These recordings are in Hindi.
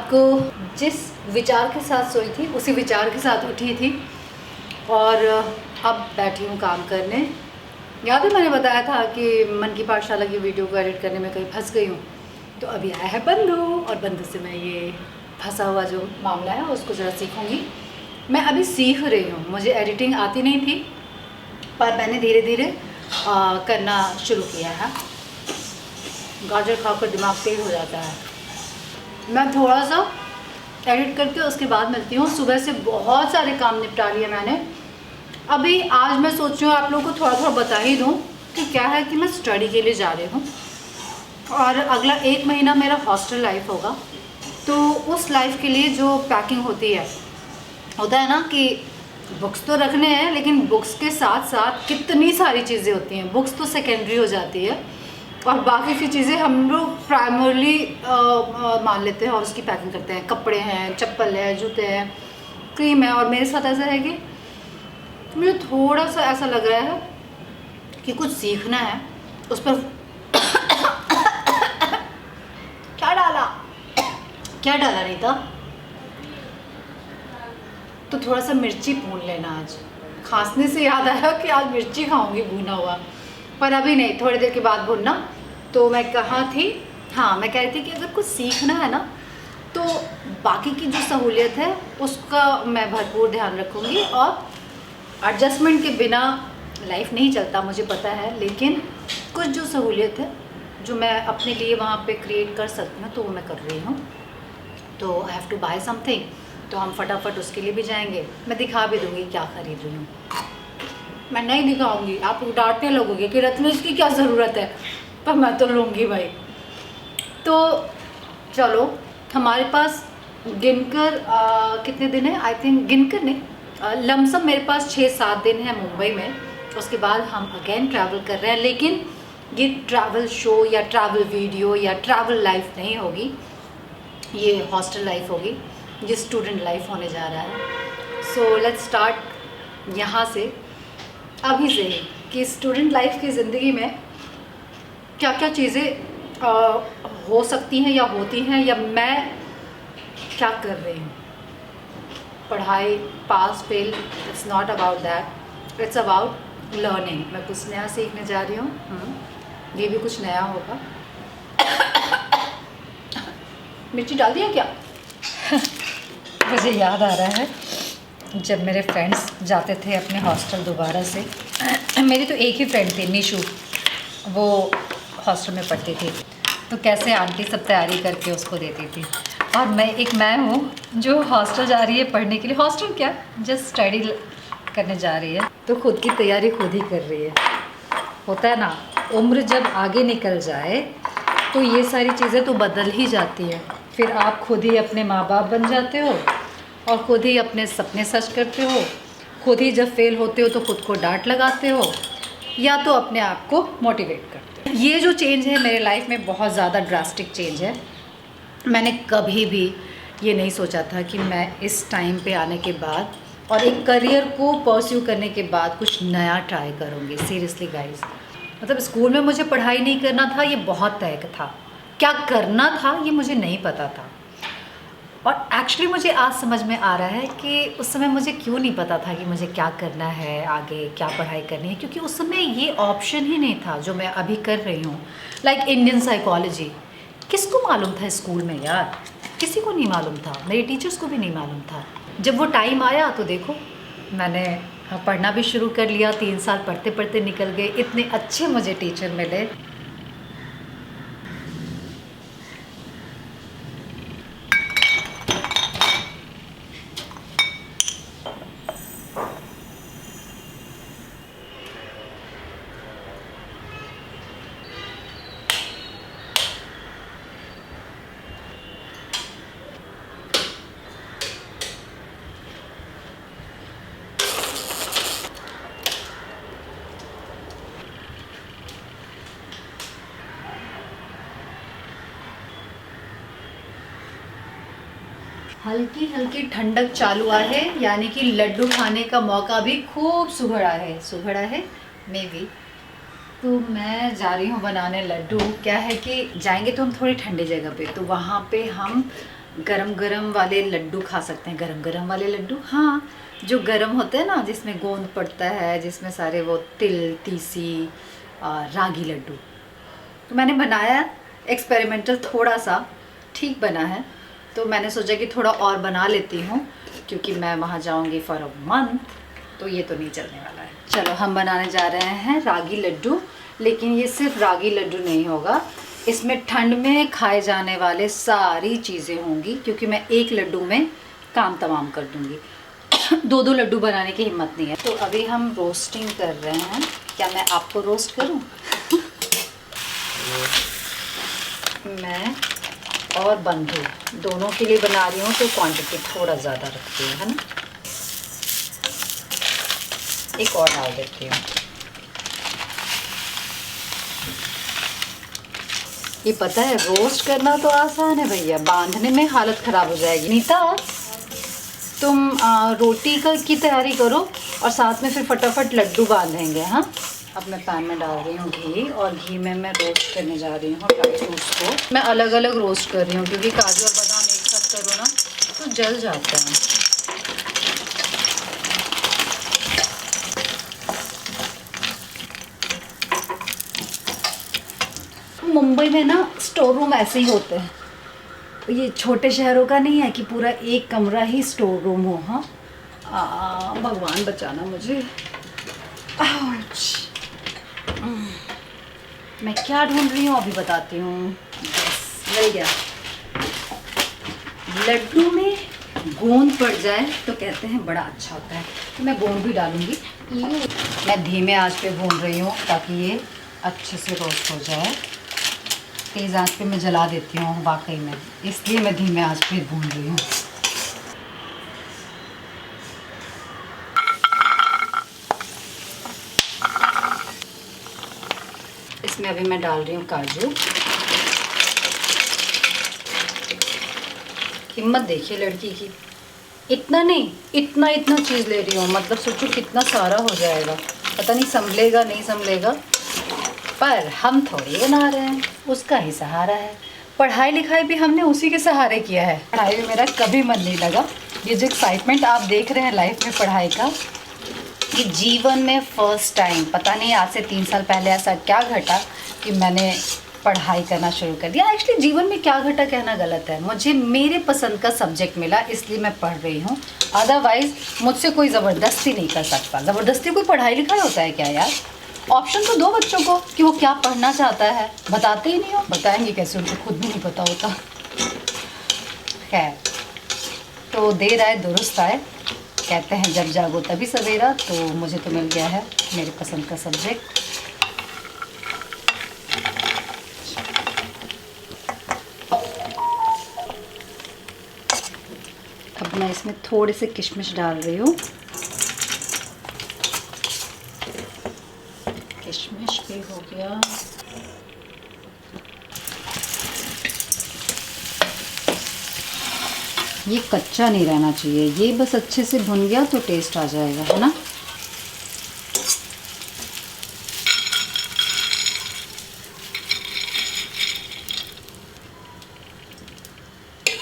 रात को जिस विचार के साथ सोई थी उसी विचार के साथ उठी थी और अब बैठी हूँ काम करने। याद है मैंने बताया था कि मन की पाठशाला की वीडियो को एडिट करने में कहीं फंस गई हूँ, तो अभी आया है बंधु और बंधु से मैं ये फंसा हुआ जो मामला है उसको ज़रा सीखूँगी। मैं अभी सीख रही हूँ, मुझे एडिटिंग आती नहीं थी पर मैंने धीरे धीरे करना शुरू किया है। गाजर खाकर दिमाग तेज हो जाता है। मैं थोड़ा सा एडिट करके उसके बाद मिलती हूँ। सुबह से बहुत सारे काम निपटा लिए मैंने। अभी आज मैं सोच रही हूँ आप लोगों को थोड़ा थोड़ा बता ही दूँ कि क्या है कि मैं स्टडी के लिए जा रही हूँ और अगला 1 महीना मेरा हॉस्टल लाइफ होगा। तो उस लाइफ के लिए जो पैकिंग होती है, होता है ना कि बुक्स तो रखने हैं लेकिन बुक्स के साथ साथ कितनी सारी चीज़ें होती हैं। बुक्स तो सेकेंडरी हो जाती है और बाकी की चीज़ें हम लोग प्राइमरली मान लेते हैं और उसकी पैकिंग करते हैं। कपड़े हैं, चप्पल है, जूते हैं, क्रीम है। और मेरे साथ ऐसा है कि मुझे थोड़ा सा ऐसा लग रहा है कि कुछ सीखना है। उस पर क्या डाला नहीं था, तो थोड़ा सा मिर्ची भून लेना। आज खांसने से याद आया कि आज मिर्ची खाऊंगी भुना हुआ, पर अभी नहीं, थोड़ी देर के बाद भूनना। तो मैं कहाँ थी, हाँ मैं कह रही थी कि अगर कुछ सीखना है ना तो बाकी की जो सहूलियत है उसका मैं भरपूर ध्यान रखूँगी। और एडजस्टमेंट के बिना लाइफ नहीं चलता, मुझे पता है, लेकिन कुछ जो सहूलियत है जो मैं अपने लिए वहाँ पे क्रिएट कर सकती हूँ तो वो मैं कर रही हूँ। तो I have to buy something, तो हम फटाफट उसके लिए भी जाएंगे। मैं दिखा भी दूँगी क्या ख़रीद रही हूँ। मैं नहीं दिखाऊँगी, आप डांटने लगोगे कि रत्न इसकी क्या ज़रूरत है, पर मैं तो लूँगी भाई। तो चलो, हमारे पास गिनकर कितने दिन है, आई थिंक गिनकर नहीं, लमसम मेरे पास 6-7 दिन है मुंबई में। उसके बाद हम अगेन ट्रैवल कर रहे हैं, लेकिन ये ट्रैवल शो या ट्रैवल वीडियो या ट्रैवल लाइफ नहीं होगी, ये हॉस्टल लाइफ होगी, ये स्टूडेंट लाइफ होने जा रहा है। सो लेट्स स्टार्ट यहाँ से, अभी से ही, कि स्टूडेंट लाइफ की ज़िंदगी में क्या क्या चीज़ें हो सकती हैं या होती हैं, या मैं क्या कर रही हूँ। पढ़ाई, pass fail, it's not about that, it's about learning. मैं कुछ नया सीखने जा रही हूँ, ये भी कुछ नया होगा। मिर्ची डाल दिया क्या? मुझे याद आ रहा है जब मेरे फ्रेंड्स जाते थे अपने हॉस्टल दोबारा से। मेरी तो एक ही फ्रेंड थी, निशु, वो हॉस्टल में पढ़ती थी, तो कैसे आंटी सब तैयारी करके उसको देती थी। और मैं हूँ जो हॉस्टल जा रही है पढ़ने के लिए। हॉस्टल क्या, जस्ट स्टडी करने जा रही है, तो खुद की तैयारी खुद ही कर रही है। होता है ना, उम्र जब आगे निकल जाए तो ये सारी चीज़ें तो बदल ही जाती हैं। फिर आप खुद ही अपने माँ बाप बन जाते हो और खुद ही अपने सपने सच करते हो। खुद ही जब फेल होते हो तो खुद को डांट लगाते हो या तो अपने आप को मोटिवेट करते हो। ये जो चेंज है मेरे लाइफ में बहुत ज़्यादा ड्रास्टिक चेंज है। मैंने कभी भी ये नहीं सोचा था कि मैं इस टाइम पे आने के बाद और एक करियर को परस्यू करने के बाद कुछ नया ट्राई करूँगी। सीरियसली गाइस, मतलब स्कूल में मुझे पढ़ाई नहीं करना था, ये बहुत तय था। क्या करना था ये मुझे नहीं पता था। और एक्चुअली मुझे आज समझ में आ रहा है कि उस समय मुझे क्यों नहीं पता था कि मुझे क्या करना है, आगे क्या पढ़ाई करनी है, क्योंकि उस समय ये ऑप्शन ही नहीं था जो मैं अभी कर रही हूँ। लाइक इंडियन साइकोलॉजी, किसको मालूम था स्कूल में यार, किसी को नहीं मालूम था, मेरे टीचर्स को भी नहीं मालूम था। जब वो टाइम आया तो देखो, मैंने पढ़ना भी शुरू कर लिया। 3 साल पढ़ते पढ़ते निकल गए, इतने अच्छे मुझे टीचर मिले। हल्की हल्की ठंडक चालू है, यानी कि लड्डू खाने का मौका भी खूब सुघड़ा है मे बी। तो मैं जा रही हूँ बनाने लड्डू। क्या है कि जाएंगे तो हम थोड़ी ठंडी जगह पे, तो वहाँ पे हम गरम गरम वाले लड्डू खा सकते हैं। गरम गरम वाले लड्डू, हाँ, जो गरम होते हैं ना, जिसमें गोंद पड़ता है, जिसमें सारे वो तिल, तीसी, रागी लड्डू। तो मैंने बनाया एक्सपेरिमेंटल, थोड़ा सा ठीक बना है, तो मैंने सोचा कि थोड़ा और बना लेती हूँ, क्योंकि मैं वहाँ जाऊँगी फॉर अ मंथ, तो ये तो नहीं चलने वाला है। चलो हम बनाने जा रहे हैं रागी लड्डू, लेकिन ये सिर्फ रागी लड्डू नहीं होगा, इसमें ठंड में खाए जाने वाले सारी चीज़ें होंगी, क्योंकि मैं एक लड्डू में काम तमाम कर दूँगी। दो दो लड्डू बनाने की हिम्मत नहीं है। तो अभी हम रोस्टिंग कर रहे हैं। क्या मैं आपको रोस्ट करूं? मैं और बंधु दोनों के लिए बना रही हूँ, तो क्वांटिटी थोड़ा ज़्यादा रखती हूँ, है ना। एक और डाल देती हूँ। ये पता है, रोस्ट करना तो आसान है भैया, बांधने में हालत ख़राब हो जाएगी। नीता, तुम रोटी की तैयारी करो और साथ में फिर फटाफट लड्डू बांधेंगे। हाँ, अब मैं पैन में डाल रही हूँ घी, और घी में मैं रोस्ट करने जा रही हूँ ड्राई फ्रूट्स को। मैं अलग अलग रोस्ट कर रही हूँ, क्योंकि काजू और बादाम एक साथ करो ना तो जल जाता है। मुंबई में ना स्टोर रूम ऐसे ही होते हैं, ये छोटे शहरों का नहीं है कि पूरा एक कमरा ही स्टोर रूम हो। हाँ, भगवान बचाना मुझे। मैं क्या ढूंढ रही हूँ अभी बताती हूँ। बस मिल गया। लड्डू में गोंद पड़ जाए तो कहते हैं बड़ा अच्छा होता है, तो मैं गोंद भी डालूंगी। मैं धीमे आंच पे भून रही हूँ ताकि ये अच्छे से रोस्ट हो जाए। तेज़ आंच पे मैं जला देती हूँ वाकई में, इसलिए मैं धीमे आंच पे भून रही हूँ। इसमें अभी मैं डाल रही हूँ काजू। हिम्मत देखिए लड़की की, इतना नहीं, इतना इतना चीज़ ले रही हूँ, मतलब सोचो कितना सारा हो जाएगा। पता नहीं संभलेगा नहीं संभलेगा, पर हम थोड़ी बना रहे हैं, उसका ही सहारा है। पढ़ाई लिखाई भी हमने उसी के सहारे किया है। पढ़ाई में मेरा कभी मन नहीं लगा। ये जो एक्साइटमेंट आप देख रहे हैं लाइफ में पढ़ाई का, ये जीवन में फ़र्स्ट टाइम, पता नहीं आज से 3 साल पहले ऐसा क्या घटा कि मैंने पढ़ाई करना शुरू कर दिया। एक्चुअली जीवन में क्या घटा कहना गलत है, मुझे मेरे पसंद का सब्जेक्ट मिला, इसलिए मैं पढ़ रही हूँ। अदरवाइज़ मुझसे कोई ज़बरदस्ती नहीं कर सकता। ज़बरदस्ती कोई पढ़ाई लिखाई होता है क्या यार? ऑप्शन तो दो बच्चों को कि वो क्या पढ़ना चाहता है, बताते ही नहीं हो। बताएंगे कैसे, उनको खुद भी नहीं पता होता। खैर, तो देर आए दुरुस्त आए, कहते हैं जब जागो तभी सवेरा। तो मुझे तो मिल गया है मेरे पसंद का सब्जेक्ट। अब मैं इसमें थोड़े से किशमिश डाल रही हूँ। किशमिश भी हो गया। ये कच्चा नहीं रहना चाहिए, ये बस अच्छे से भुन गया तो टेस्ट आ जाएगा, है ना।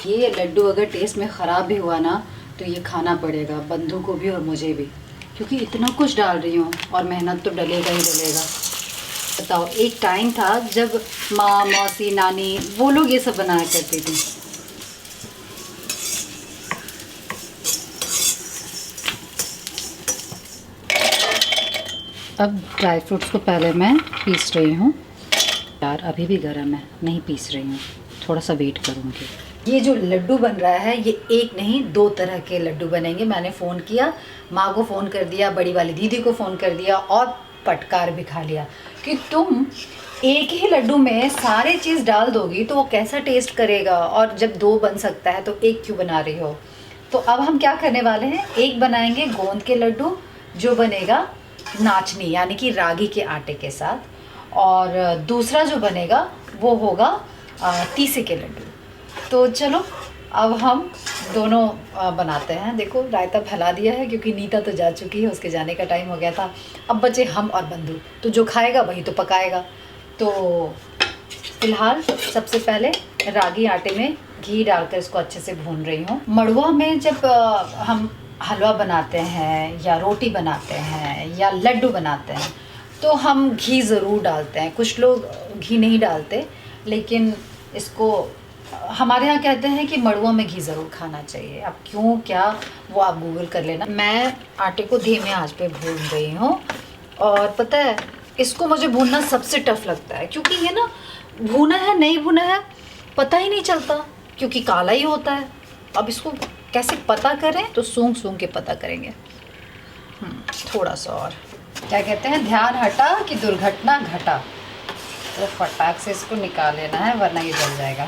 ये लड्डू अगर टेस्ट में ख़राब भी हुआ ना तो ये खाना पड़ेगा बंधु को भी और मुझे भी, क्योंकि इतना कुछ डाल रही हूँ और मेहनत तो डलेगा ही डलेगा। बताओ, एक टाइम था जब माँ, मौसी, नानी वो लोग ये सब बनाया करती थी। अब ड्राई फ्रूट्स को पहले मैं पीस रही हूँ। यार अभी भी गर्म है, नहीं पीस रही हूँ, थोड़ा सा वेट करूँगी। ये जो लड्डू बन रहा है ये एक नहीं 2 तरह के लड्डू बनेंगे। मैंने फ़ोन किया, माँ को फ़ोन कर दिया, बड़ी वाली दीदी को फ़ोन कर दिया और फटकार भी खा लिया कि तुम एक ही लड्डू में सारे चीज़ डाल दोगी तो वो कैसा टेस्ट करेगा, और जब 2 बन सकता है तो एक क्यों बना रही हो। तो अब हम क्या करने वाले हैं, एक बनाएंगे गोंद के लड्डू जो बनेगा नाचनी यानी कि रागी के आटे के साथ, और दूसरा जो बनेगा वो होगा तीसे के लड्डू। तो चलो अब हम दोनों बनाते हैं। देखो रायता फैला दिया है क्योंकि नीता तो जा चुकी है, उसके जाने का टाइम हो गया था। अब बचे हम और बंधु, तो जो खाएगा वही तो पकाएगा। तो फिलहाल सबसे पहले रागी आटे में घी डालकर इसको अच्छे से भून रही हूँ। मड़ुआ में जब हम हलवा बनाते हैं या रोटी बनाते हैं या लड्डू बनाते हैं तो हम घी ज़रूर डालते हैं। कुछ लोग घी नहीं डालते, लेकिन इसको हमारे यहाँ कहते हैं कि मड़ुआ में घी ज़रूर खाना चाहिए। अब क्यों क्या वो आप गूगल कर लेना। मैं आटे को धीमे आंच पे भून रही हूँ और पता है इसको मुझे भूनना सबसे टफ लगता है, क्योंकि ये ना भुना है नहीं भुना है पता ही नहीं चलता, क्योंकि काला ही होता है। अब इसको कैसे पता करें, तो सूंघ सूंघ के पता करेंगे। थोड़ा सा और, क्या कहते हैं, ध्यान हटा कि दुर्घटना घटा, तो फटाक से इसको निकाल लेना है वरना ये जल जाएगा।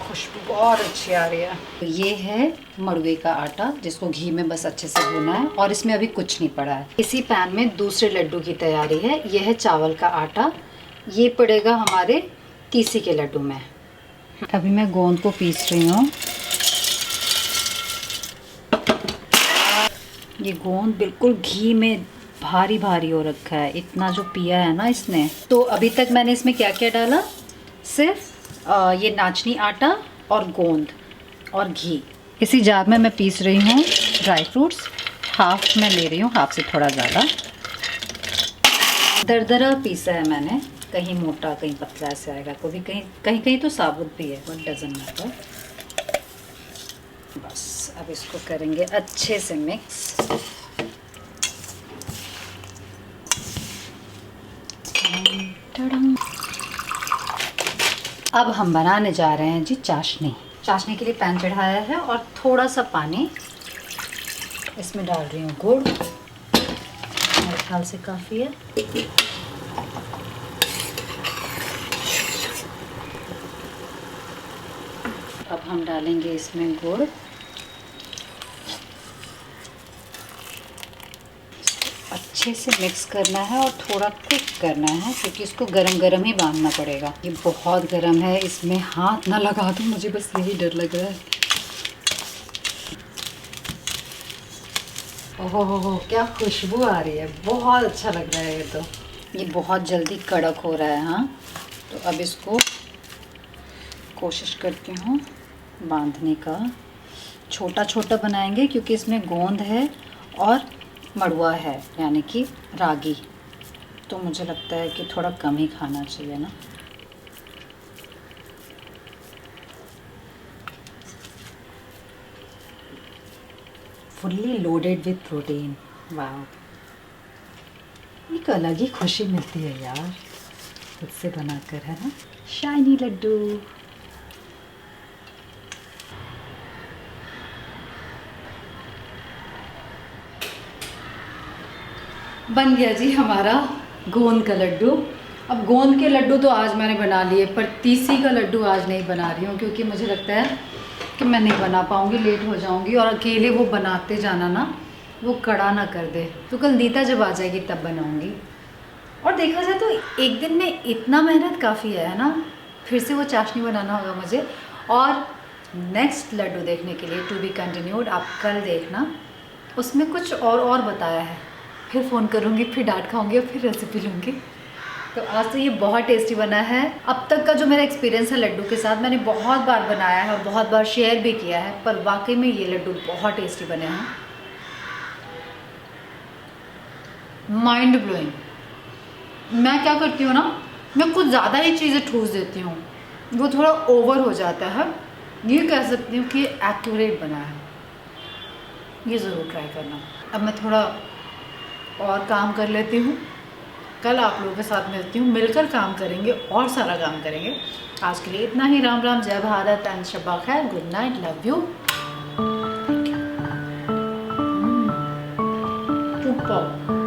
खुशबू बहुत अच्छी आ रही है। तो ये है मड़ुए का आटा जिसको घी में बस अच्छे से भुना है और इसमें अभी कुछ नहीं पड़ा है। इसी पैन में दूसरे लड्डू की तैयारी है। यह है चावल का आटा, ये पड़ेगा हमारे तीसी के लड्डू में। अभी मैं गोंद को पीस रही हूँ। ये गोंद बिल्कुल घी में भारी भारी हो रखा है, इतना जो पिया है ना इसने। तो अभी तक मैंने इसमें क्या क्या डाला, सिर्फ ये नाचनी आटा और गोंद और घी। इसी जार में मैं पीस रही हूँ ड्राई फ्रूट्स। हाफ में ले रही हूँ, हाफ से थोड़ा ज़्यादा। दरदरा पीसा है मैंने, कहीं मोटा कहीं पतला ऐसे आएगा, कभी कहीं कहीं कहीं तो साबुत भी है, बट डजंट मैटर। बस अब इसको करेंगे अच्छे से मिक्स। अब हम बनाने जा रहे हैं जी चाशनी। चाशनी के लिए पैन चढ़ाया है और थोड़ा सा पानी, इसमें डाल रही हूँ गुड़, मेरे ख्याल से काफ़ी है। अब हम डालेंगे इसमें गुड़, अच्छे से मिक्स करना है और थोड़ा थिक करना है, क्योंकि इसको गरम गरम ही बांधना पड़ेगा। ये बहुत गरम है, इसमें हाथ ना लगा दूं, मुझे बस यही डर लग रहा है। ओहो हो, क्या खुशबू आ रही है, बहुत अच्छा लग रहा है ये तो। ये बहुत जल्दी कड़क हो रहा है। हाँ, तो अब इसको कोशिश करती हूँ बांधने का। छोटा छोटा बनाएंगे क्योंकि इसमें गोंद है और मड़ुआ है, यानी कि रागी, तो मुझे लगता है कि थोड़ा कम ही खाना चाहिए ना। फुल्ली लोडेड विथ प्रोटीन, वाह, एक अलग ही खुशी मिलती है यार खुद से बनाकर, है ना। शाइनी लड्डू। बन गया जी हमारा गोंद का लड्डू। अब गोंद के लड्डू तो आज मैंने बना लिए, पर तीसी का लड्डू आज नहीं बना रही हूँ, क्योंकि मुझे लगता है कि मैं नहीं बना पाऊँगी, लेट हो जाऊँगी, और अकेले वो बनाते जाना ना, वो कड़ा ना कर दे। तो कल नीता जब आ जाएगी तब बनाऊँगी। और देखा जाए तो एक दिन में इतना मेहनत काफ़ी है ना। फिर से वो चाशनी बनाना होगा मुझे। और नेक्स्ट लड्डू देखने के लिए टू बी कंटिन्यूड, आप कल देखना, उसमें कुछ और बताया है। फिर फ़ोन करूँगी, फिर डांट खाऊँगी और फिर रेसिपी लूँगी। तो आज तो ये बहुत टेस्टी बना है। अब तक का जो मेरा एक्सपीरियंस है लड्डू के साथ, मैंने बहुत बार बनाया है और बहुत बार शेयर भी किया है, पर वाकई में ये लड्डू बहुत टेस्टी बने हैं। Mind blowing. मैं क्या करती हूँ ना, मैं कुछ ज़्यादा ही चीज़ें ठूस देती हूँ, वो थोड़ा ओवर हो जाता है। ये कह सकती हूँ कि एक्यूरेट बना है। ये ज़रूर ट्राई करना। अब मैं थोड़ा और काम कर लेती हूँ, कल आप लोगों के साथ मिलती हूँ, मिलकर काम करेंगे और सारा काम करेंगे। आज के लिए इतना ही। राम राम, जय भारत एंड शब्बा खैर, good night, love you. Super.